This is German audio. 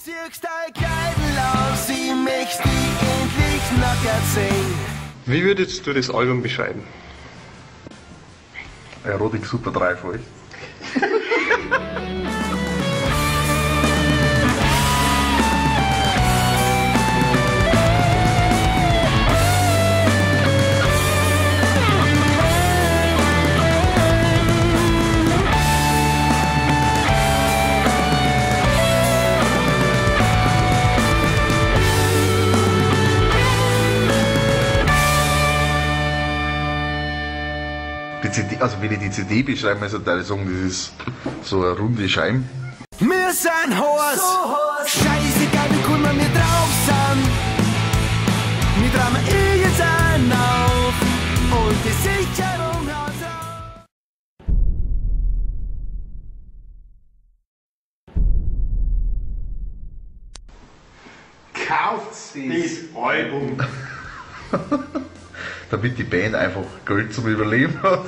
ziehst dein Kleidel aus, ich möchte dich endlich nackert sehen. Wie würdest du das Album beschreiben? Erotik super dreifach. Die CD, also wenn ich die CD beschreibe, also da ich sagen, das ist so eine runde Scheibe. Wir sind Horst, scheißegal wie cool wir drauf sind. Wir drehen irgends einen auf und die Sicherung haut Kauft das Album! Damit die Band einfach Geld zum Überleben hat.